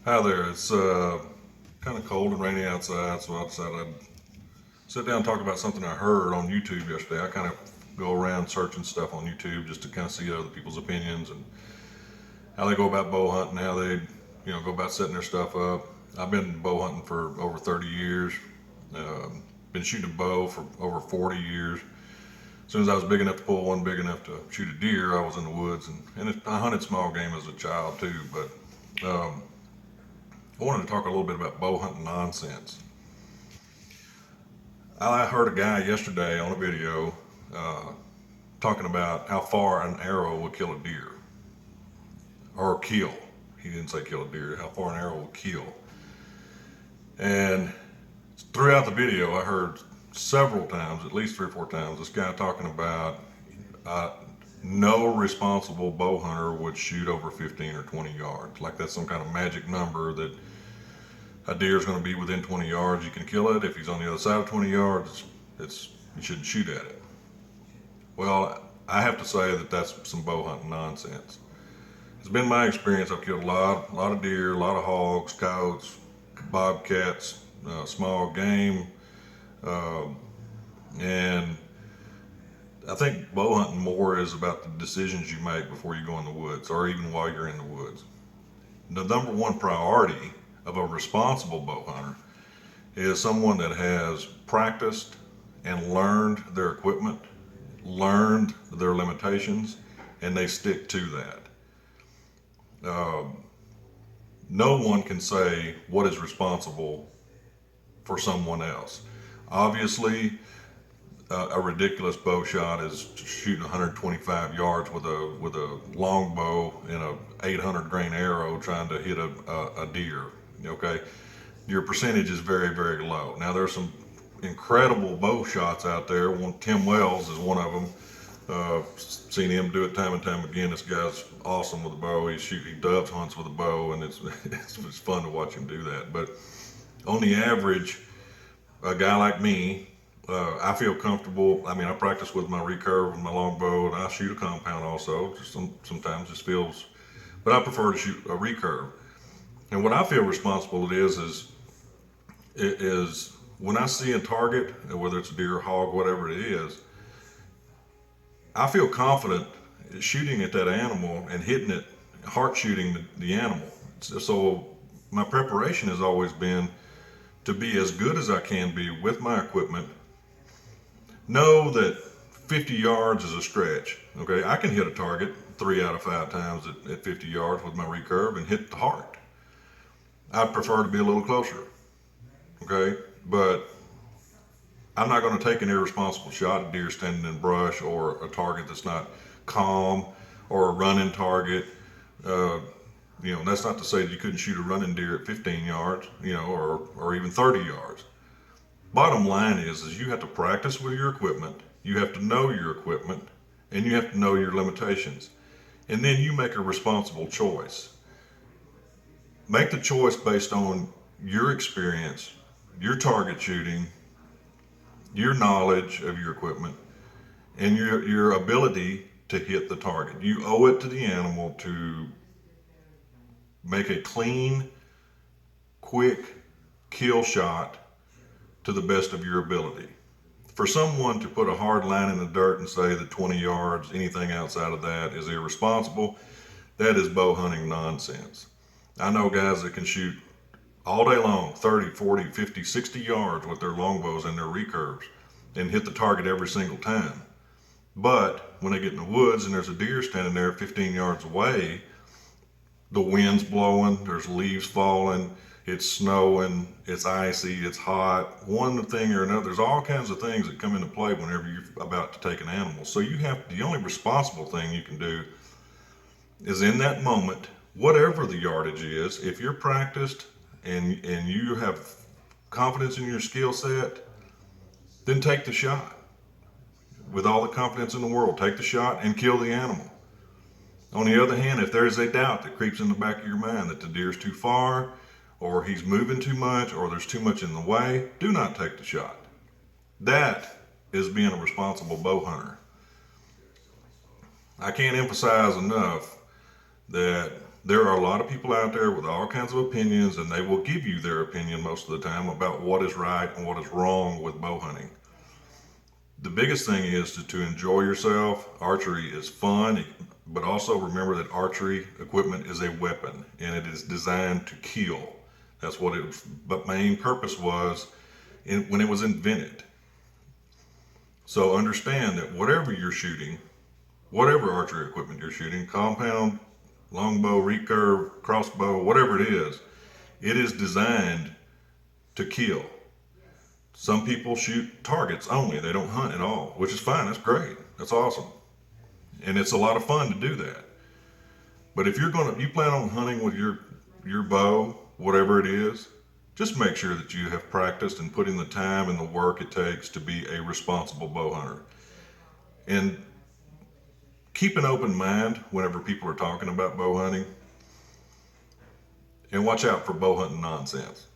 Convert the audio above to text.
Hi there. It's kind of cold and rainy outside, so I decided I'd sit down and talk about something I heard on YouTube yesterday. I kind of go around searching stuff on YouTube just to kind of see other people's opinions and how they go about bow hunting, how they, go about setting their stuff up. I've been bow hunting for over 30 years. Been shooting a bow for over 40 years. As soon as I was big enough to pull one big enough to shoot a deer, I was in the woods, and I hunted small game as a child too. But I wanted to talk a little bit about Bowhunting Nonsense. I heard a guy yesterday on a video uh, talking about how far an arrow will kill a deer. Or kill. He didn't say kill a deer, how far an arrow will kill. And throughout the video, I heard several times, at least 3 or 4 times, this guy talking about uh, no responsible bow hunter would shoot over 15 or 20 yards. Like that's some kind of magic number that a deer is going to be within 20 yards, you can kill it. If he's on the other side of 20 yards, you shouldn't shoot at it. Well, I have to say that that's some bow hunting nonsense. It's been my experience. I've killed a lot of deer, a lot of hogs, coyotes, bobcats, small game, uh, and I think bow hunting more is about the decisions you make before you go in the woods, or even while you're in the woods. The number one priority of a responsible bow hunter is someone that has practiced and learned their equipment, learned their limitations, and they stick to that. No one can say what is responsible for someone else. Obviously, a ridiculous bow shot is shooting 125 yards with a long bow and a 800 grain arrow trying to hit a deer. Okay, your percentage is very, very low. Now there's some incredible bow shots out there. Tim Wells is one of them. Seen him do it time and time again. This guy's awesome with a bow. He dove hunts with a bow, and it's fun to watch him do that. But on the average, a guy like me, I feel comfortable. I mean, I practice with my recurve and my longbow, and I shoot a compound also. Sometimes just feels, but I prefer to shoot a recurve. And what I feel responsible it is when I see a target, whether it's a deer, hog, whatever it is, I feel confident shooting at that animal and hitting it, heart shooting the animal. So my preparation has always been to be as good as I can be with my equipment. Know that 50 yards is a stretch. Okay, I can hit a target 3 out of 5 times at 50 yards with my recurve and hit the heart. I prefer to be a little closer. Okay, but I'm not going to take an irresponsible shot at deer standing in brush or a target that's not calm or a running target. Uh, that's not to say that you couldn't shoot a running deer at 15 yards, or even 30 yards. Bottom line is you have to practice with your equipment, you have to know your equipment, and you have to know your limitations. And then you make a responsible choice. Make the choice based on your experience, your target shooting, your knowledge of your equipment, and your ability to hit the target. You owe it to the animal to make a clean, quick kill shot to the best of your ability. For someone to put a hard line in the dirt and say that 20 yards, anything outside of that is irresponsible, that is bow hunting nonsense. I know guys that can shoot all day long, 30, 40, 50, 60 yards with their longbows and their recurves and hit the target every single time. But when they get in the woods and there's a deer standing there 15 yards away, the wind's blowing, there's leaves falling, it's snowing, it's icy, it's hot, one thing or another. There's all kinds of things that come into play whenever you're about to take an animal. So the only responsible thing you can do is in that moment, whatever the yardage is, if you're practiced and you have confidence in your skill set, then take the shot. With all the confidence in the world, take the shot and kill the animal. On the other hand, if there is a doubt that creeps in the back of your mind that the deer's too far, or he's moving too much, or there's too much in the way, do not take the shot. That is being a responsible bow hunter. I can't emphasize enough that there are a lot of people out there with all kinds of opinions, and they will give you their opinion most of the time about what is right and what is wrong with bow hunting. The biggest thing is to enjoy yourself. Archery is fun, but also remember that archery equipment is a weapon and it is designed to kill. That's what its main purpose was when it was invented. So understand that whatever you're shooting, whatever archery equipment you're shooting, compound, longbow, recurve, crossbow, whatever it is designed to kill. Some people shoot targets only. They don't hunt at all, which is fine. That's great. That's awesome. And it's a lot of fun to do that. But if you plan on hunting with your bow, whatever it is, just make sure that you have practiced and put in the time and the work it takes to be a responsible bow hunter. And keep an open mind whenever people are talking about bow hunting. And watch out for Bowhunting Nonsense.